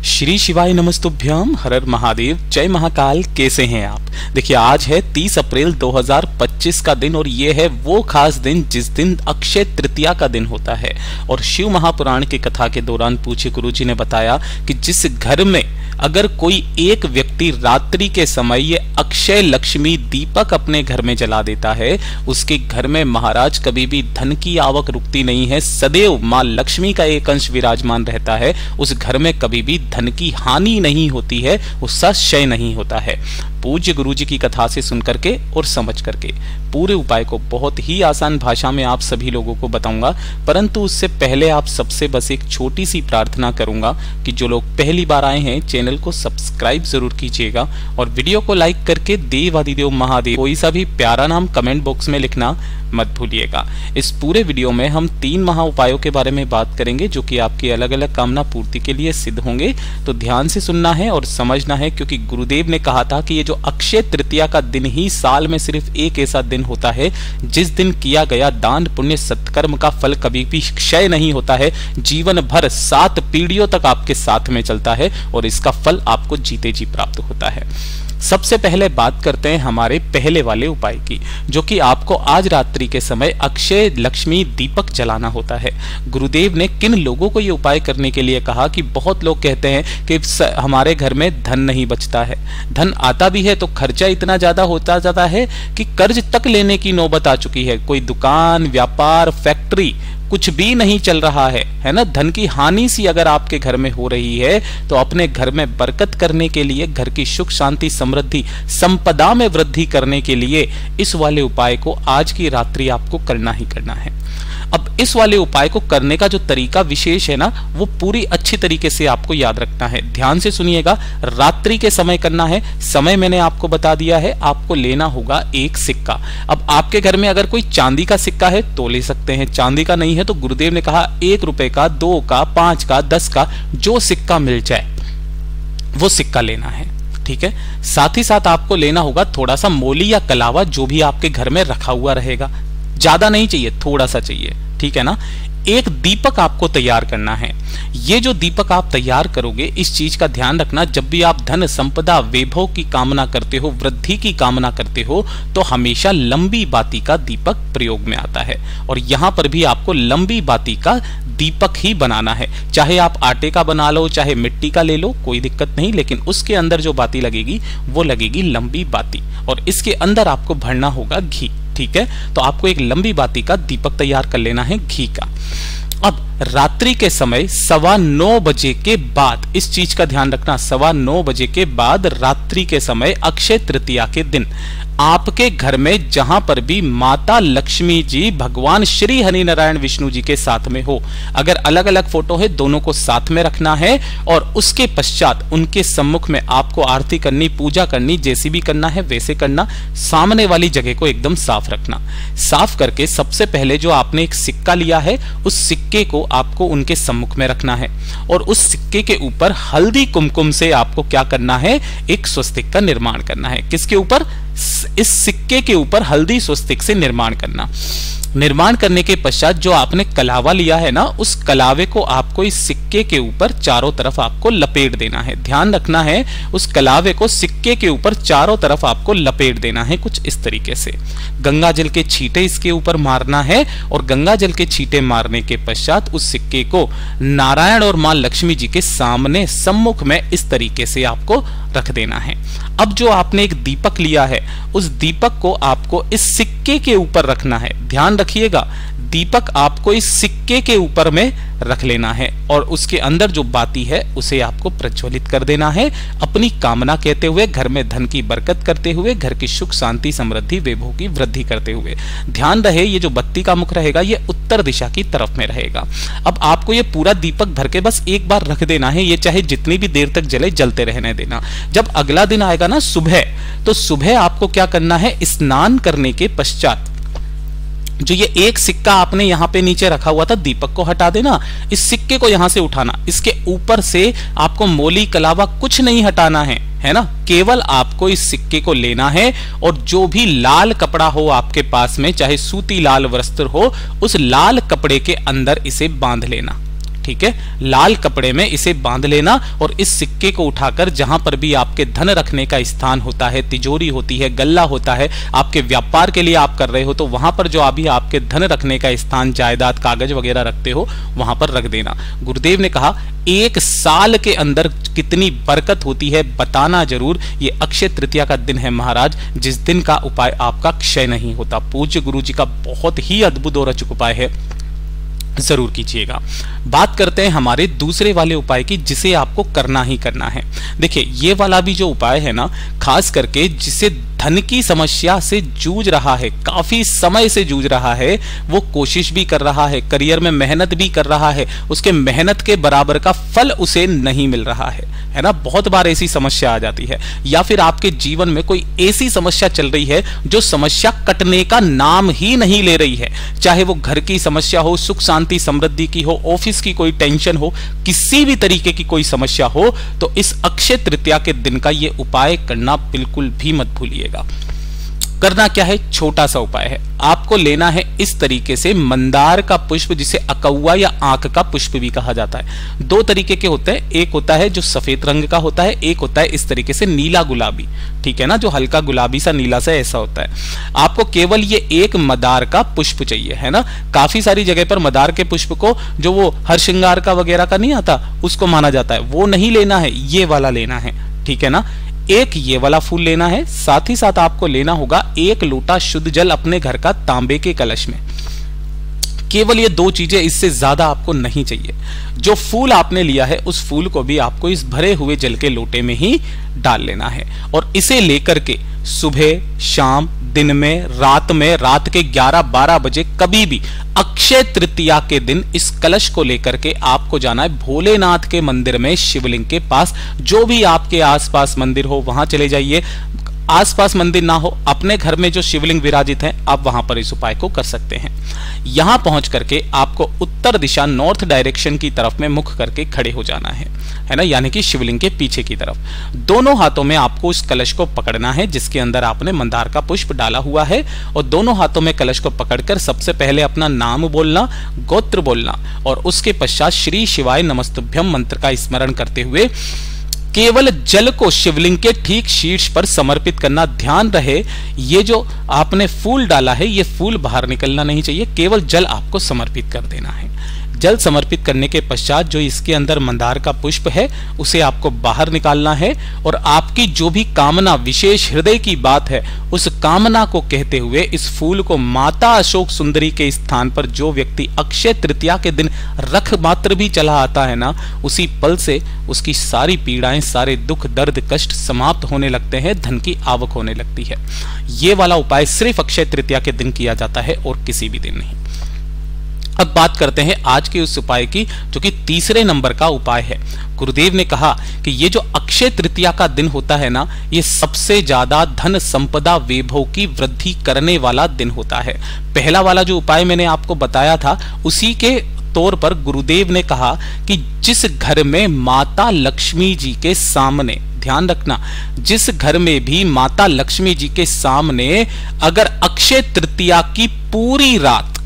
श्री शिवाय नमस्तुभ्यम, हर हर महादेव, जय महाकाल। कैसे हैं आप? देखिए, आज है 30 अप्रैल 2025 का दिन और ये है वो खास दिन जिस दिन अक्षय तृतीया का दिन होता है। और शिव महापुराण की कथा के दौरान पूज्य गुरुजी ने बताया कि जिस घर में अगर कोई एक व्यक्ति रात्रि के समय ये अक्षय लक्ष्मी दीपक अपने घर में जला देता है, उसके घर में महाराज कभी भी धन की आवक रुकती नहीं है। सदैव मां लक्ष्मी का एक अंश विराजमान रहता है। उस घर में कभी भी धन की हानि नहीं होती है, उसका क्षय नहीं होता है। पूज्य गुरुजी की कथा से सुन करके और समझ करके पूरे उपाय को बहुत ही आसान भाषा में आप सभी लोगों को बताऊंगा, परंतु उससे पहले आप सबसे बस एक छोटी सी प्रार्थना करूंगा कि जो लोग पहली बार आए हैं चैनल को सब्सक्राइब जरूर कीजिएगा और वीडियो को लाइक करके देव आदिदेव महादेव कोई सा भी प्यारा नाम कमेंट बॉक्स में लिखना मत भूलिएगा। इस पूरे वीडियो में हम 3 महा उपायों के बारे में बात करेंगे जो कि आपकी अलग अलग कामना पूर्ति के लिए सिद्ध होंगे। तो ध्यान से सुनना है और समझना है, क्योंकि गुरुदेव ने कहा था कि ये जो अक्षय तृतीया का दिन ही साल में सिर्फ एक ऐसा दिन होता है जिस दिन किया गया दान पुण्य सत्कर्म का फल कभी भी क्षय नहीं होता है। जीवन भर 7 पीढ़ियों तक आपके साथ में चलता है और इसका फल आपको जीते जी प्राप्त होता है। सबसे पहले बात करते हैं हमारे पहले वाले उपाय की, जो कि आपको आज रात्रि के समय अक्षय लक्ष्मी दीपक जलाना होता है। गुरुदेव ने किन लोगों को ये उपाय करने के लिए कहा कि बहुत लोग कहते हैं कि हमारे घर में धन नहीं बचता है, धन आता भी है तो खर्चा इतना ज्यादा होता जाता है कि कर्ज तक लेने की नौबत आ चुकी है। कोई दुकान, व्यापार, फैक्ट्री कुछ भी नहीं चल रहा है ना। धन की हानि सी अगर आपके घर में हो रही है तो अपने घर में बरकत करने के लिए, घर की सुख शांति समृद्धि संपदा में वृद्धि करने के लिए इस वाले उपाय को आज की रात्रि आपको करना ही करना है। अब इस वाले उपाय को करने का जो तरीका विशेष है ना, वो पूरी अच्छी तरीके से आपको याद रखना है। ध्यान से सुनिएगा, रात्रि के समय करना है। समय मैंने आपको बता दिया है, आपको लेना होगा एक सिक्का। अब आपके घर में अगर कोई चांदी का सिक्का है तो ले सकते हैं, चांदी का नहीं है तो गुरुदेव ने कहा 1 रुपए का, 2 का, 5 का, 10 का, जो सिक्का मिल जाए वो सिक्का लेना है। ठीक है, साथ ही साथ आपको लेना होगा थोड़ा सा मोली या कलावा, जो भी आपके घर में रखा हुआ रहेगा। ज्यादा नहीं चाहिए, थोड़ा सा चाहिए, ठीक है ना। एक दीपक आपको तैयार करना है। ये जो दीपक आप तैयार करोगे, इस चीज का ध्यान रखना, जब भी आप धन संपदा वैभव की कामना करते हो, वृद्धि की कामना करते हो, तो हमेशा लंबी बाती का दीपक प्रयोग में आता है। और यहां पर भी आपको लंबी बाती का दीपक ही बनाना है। चाहे आप आटे का बना लो, चाहे मिट्टी का ले लो, कोई दिक्कत नहीं, लेकिन उसके अंदर जो बाती लगेगी वो लगेगी लंबी बाती और इसके अंदर आपको भरना होगा घी। ठीक है, तो आपको एक लंबी बाती का दीपक तैयार कर लेना है घी का। अब रात्रि के समय 9:15 बजे के बाद इस चीज का ध्यान रखना, 9:15 बजे के बाद रात्रि के समय अक्षय तृतीया के दिन आपके घर में जहां पर भी माता लक्ष्मी जी भगवान श्री हरि नारायण विष्णु जी के साथ में हो, अगर अलग अलग फोटो है दोनों को साथ में रखना है और उसके पश्चात उनके सम्मुख में आपको आरती करनी, पूजा करनी, जैसी भी करना है वैसे करना। सामने वाली जगह को एकदम साफ रखना। साफ करके सबसे पहले जो आपने एक सिक्का लिया है उस सिक्के को आपको उनके सम्मुख में रखना है और उस सिक्के के ऊपर हल्दी कुमकुम से आपको क्या करना है, एक स्वस्तिक का निर्माण करना है। किसके ऊपर? इस सिक्के के ऊपर हल्दी स्वस्तिक से निर्माण करना। निर्माण करने के पश्चात जो आपने कलावा लिया है ना, उस कलावे को आपको इस सिक्के के ऊपर चारों तरफ आपको लपेट देना है। ध्यान रखना है, उस कलावे को सिक्के के ऊपर चारों तरफ आपको लपेट देना है कुछ इस तरीके से। गंगा जल के छींटे इसके ऊपर मारना है और गंगा जल के छींटे मारने के पश्चात उस सिक्के को नारायण और मां लक्ष्मी जी के सामने सम्मुख में इस तरीके से आपको रख देना है। अब जो आपने एक दीपक लिया है उस दीपक को आपको इस सिक्के के ऊपर रखना है। ध्यान रखिएगा, दीपक आपको इस सिक्के के ऊपर में रख लेना है और उसके अंदर जो बाती है उसे आपको प्रज्वलित कर देना है, अपनी कामना कहते हुए, घर में धन की बरकत करते हुए, घर की सुख शांति समृद्धि वैभव की वृद्धि करते हुए। ध्यान रहे, ये जो बत्ती का मुख रहेगा ये उत्तर दिशा की तरफ में रहेगा। अब आपको ये पूरा दीपक भर के बस एक बार रख देना है, ये चाहे जितनी भी देर तक जले जलते रहने देना। जब अगला दिन आएगा ना सुबह, तो सुबह आपको क्या करना है, स्नान करने के पश्चात जो ये एक सिक्का आपने यहाँ पे नीचे रखा हुआ था, दीपक को हटा देना, इस सिक्के को यहाँ से उठाना, इसके ऊपर से आपको मोली कलावा कुछ नहीं हटाना है ना। केवल आपको इस सिक्के को लेना है और जो भी लाल कपड़ा हो आपके पास में, चाहे सूती लाल वस्त्र हो, उस लाल कपड़े के अंदर इसे बांध लेना। ठीक है, लाल कपड़े में इसे बांध लेना और इस सिक्के को उठाकर जहां पर भी आपके धन रखने का स्थान होता है, तिजोरी होती है, गल्ला होता है, आपके व्यापार के लिए आप कर रहे हो तो वहां पर जो अभी आपके धन रखने का स्थान, जायदाद, कागज वगैरह रखते हो वहां पर रख देना। गुरुदेव ने कहा 1 साल के अंदर कितनी बरकत होती है बताना जरूर। ये अक्षय तृतीया का दिन है महाराज, जिस दिन का उपाय आपका क्षय नहीं होता। पूज्य गुरु जी का बहुत ही अद्भुत और अचूक उपाय है, जरूर कीजिएगा। बात करते हैं हमारे दूसरे वाले उपाय की, जिसे आपको करना ही करना है। देखिए ये वाला भी जो उपाय है ना, खास करके जिसे धन की समस्या से जूझ रहा है, काफी समय से जूझ रहा है, वो कोशिश भी कर रहा है, करियर में मेहनत भी कर रहा है, उसके मेहनत के बराबर का फल उसे नहीं मिल रहा है ना। बहुत बार ऐसी समस्या आ जाती है, या फिर आपके जीवन में कोई ऐसी समस्या चल रही है जो समस्या कटने का नाम ही नहीं ले रही है। चाहे वो घर की समस्या हो, सुख शांति समृद्धि की हो, ऑफिस की कोई टेंशन हो, किसी भी तरीके की कोई समस्या हो, तो इस अक्षय तृतीया के दिन का ये उपाय करना बिल्कुल भी मत भूलिएगा। करना क्या है, छोटा सा उपाय है। आपको लेना है इस तरीके से मंदार का पुष्प, जिसे अकौआ या आंख का पुष्प भी कहा जाता है। 2 तरीके के होते हैं, एक होता है जो सफेद रंग का होता है, एक होता है इस तरीके से नीला गुलाबी, ठीक है ना, जो हल्का गुलाबी सा नीला सा ऐसा होता है। आपको केवल ये एक मदार का पुष्प चाहिए, है ना। काफी सारी जगह पर मदार के पुष्प को जो वो हर श्रृंगार का वगैरह का नहीं आता, उसको माना जाता है, वो नहीं लेना है, ये वाला लेना है, ठीक है ना। एक ये वाला फूल लेना है, साथ ही साथ आपको लेना होगा 1 लोटा शुद्ध जल अपने घर का तांबे के कलश में। केवल ये 2 चीजें, इससे ज्यादा आपको नहीं चाहिए। जो फूल आपने लिया है उस फूल को भी आपको इस भरे हुए जल के लोटे में ही डाल लेना है, और इसे लेकर के सुबह, शाम, दिन में, रात के 11-12 बजे कभी भी अक्षय तृतीया के दिन इस कलश को लेकर के आपको जाना है भोलेनाथ के मंदिर में, शिवलिंग के पास। जो भी आपके आसपास मंदिर हो वहां चले जाइए, आसपास मंदिर ना हो, अपने घर में जो शिवलिंग विराजित है आप वहां पर इस उपाय को कर सकते हैं। यहां पहुंच करके आपको उत्तर दिशा, नॉर्थ डायरेक्शन की तरफ में मुख करके खड़े हो जाना है ना, यानी कि शिवलिंग के पीछे की तरफ। दोनों हाथों में आपको उस कलश को पकड़ना है जिसके अंदर आपने मंदार का पुष्प डाला हुआ है, और दोनों हाथों में कलश को पकड़कर सबसे पहले अपना नाम बोलना, गोत्र बोलना, और उसके पश्चात श्री शिवाय नमस्तुभ्यम मंत्र का स्मरण करते हुए केवल जल को शिवलिंग के ठीक शीर्ष पर समर्पित करना। ध्यान रहे ये जो आपने फूल डाला है ये फूल बाहर निकलना नहीं चाहिए, केवल जल आपको समर्पित कर देना है। जल समर्पित करने के पश्चात जो इसके अंदर मंदार का पुष्प है उसे आपको बाहर निकालना है, और आपकी जो भी कामना, विशेष हृदय की बात है, उस कामना को कहते हुए इस फूल को माता अशोक सुंदरी के स्थान पर जो व्यक्ति अक्षय तृतीया के दिन रख मात्र भी चला आता है ना, उसी पल से उसकी सारी पीड़ाएं, सारे दुख, दर्द, कष्ट समाप्त होने लगते हैं, धन की आवक होने लगती है। ये वाला उपाय सिर्फ अक्षय तृतीया के दिन किया जाता है और किसी भी दिन नहीं। अब बात करते हैं आज के उस उपाय की जो कि तीसरे नंबर का उपाय है। गुरुदेव ने कहा कि ये जो अक्षय तृतीया का दिन होता है ना, ये सबसे ज्यादा धन संपदा वैभव की वृद्धि करने वाला दिन होता है। पहला वाला जो उपाय मैंने आपको बताया था उसी के तौर पर गुरुदेव ने कहा कि जिस घर में माता लक्ष्मी जी के सामने, ध्यान रखना, जिस घर में भी माता लक्ष्मी जी के सामने अगर अक्षय तृतीया की पूरी रात,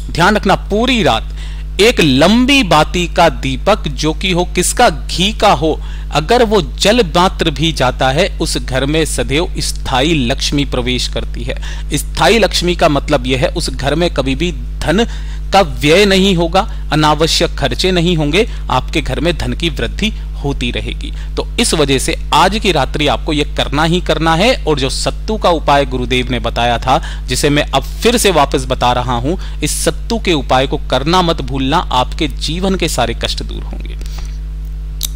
ध्यान रखना पूरी रात, एक लंबी बाती का दीपक जो कि हो किसका, घी का हो, अगर वो जल मात्र भी जाता है उस घर में सदैव स्थायी लक्ष्मी प्रवेश करती है। स्थायी लक्ष्मी का मतलब यह है उस घर में कभी भी धन का व्यय नहीं होगा, अनावश्यक खर्चे नहीं होंगे, आपके घर में धन की वृद्धि होती रहेगी। तो इस वजह से आज की रात्रि आपको यह करना ही करना है, और जो सत्तू का उपाय गुरुदेव ने बताया था जिसे मैं अब फिर से वापस बता रहा हूं, इस सत्तू के उपाय को करना मत भूलना, आपके जीवन के सारे कष्ट दूर होंगे।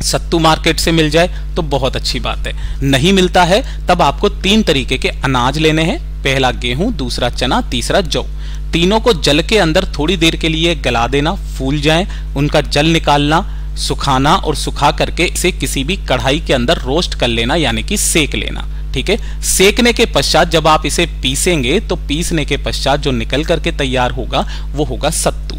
सत्तू मार्केट से मिल जाए तो बहुत अच्छी बात है, नहीं मिलता है तब आपको 3 तरीके के अनाज लेने हैं, पहला गेहूं, दूसरा चना, तीसरा जौ। तीनों को जल के अंदर थोड़ी देर के लिए गला देना, फूल जाएं, उनका जल निकालना, सुखाना, और सुखा करके इसे किसी भी कढ़ाई के अंदर रोस्ट कर लेना, यानी कि सेक लेना। ठीक है, सेकने के पश्चात जब आप इसे पीसेंगे तो पीसने के पश्चात जो निकल करके तैयार होगा वो होगा सत्तू।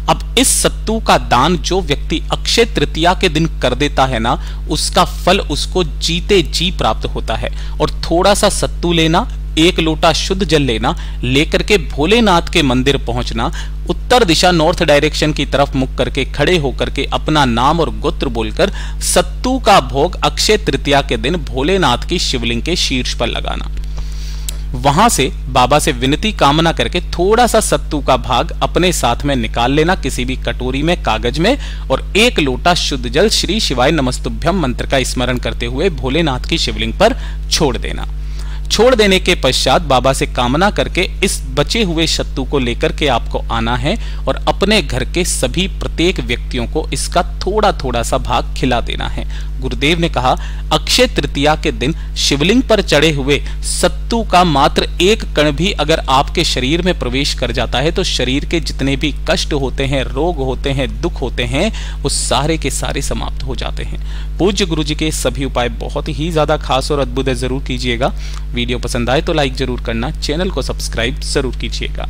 अब इस सत्तू का दान जो व्यक्ति अक्षय तृतीया के दिन कर देता है ना, उसका फल उसको जीते जी प्राप्त होता है। और थोड़ा सा सत्तू लेना, 1 लोटा शुद्ध जल लेना, लेकर के भोलेनाथ के मंदिर पहुंचना, उत्तर दिशा नॉर्थ डायरेक्शन की तरफ मुख करके खड़े होकर के अपना नाम और गोत्र बोलकर सत्तू का भोग अक्षय तृतीया के दिन भोलेनाथ की शिवलिंग के शीर्ष पर लगाना। वहां से बाबा से विनती कामना करके थोड़ा सा सत्तू का भाग अपने साथ में निकाल लेना किसी भी कटोरी में, कागज में, और 1 लोटा शुद्ध जल श्री शिवाय नमस्तुभ्यम मंत्र का स्मरण करते हुए भोलेनाथ की शिवलिंग पर छोड़ देना। छोड़ देने के पश्चात बाबा से कामना करके इस बचे हुए सत्तू को लेकर के आपको आना है और अपने घर के सभी प्रत्येक व्यक्तियों को इसका थोड़ा थोड़ा सा भाग खिला देना है। गुरुदेव ने कहा, अक्षय तृतीया के दिन शिवलिंग पर चढ़े हुए सत्तू का मात्र 1 कण भी अगर आपके शरीर में प्रवेश कर जाता है तो शरीर के जितने भी कष्ट होते हैं, रोग होते हैं, दुख होते हैं, वो सारे के सारे समाप्त हो जाते हैं। पूज्य गुरु जी के सभी उपाय बहुत ही ज्यादा खास और अद्भुत है, जरूर कीजिएगा। वीडियो पसंद आए तो लाइक जरूर करना, चैनल को सब्सक्राइब जरूर कीजिएगा।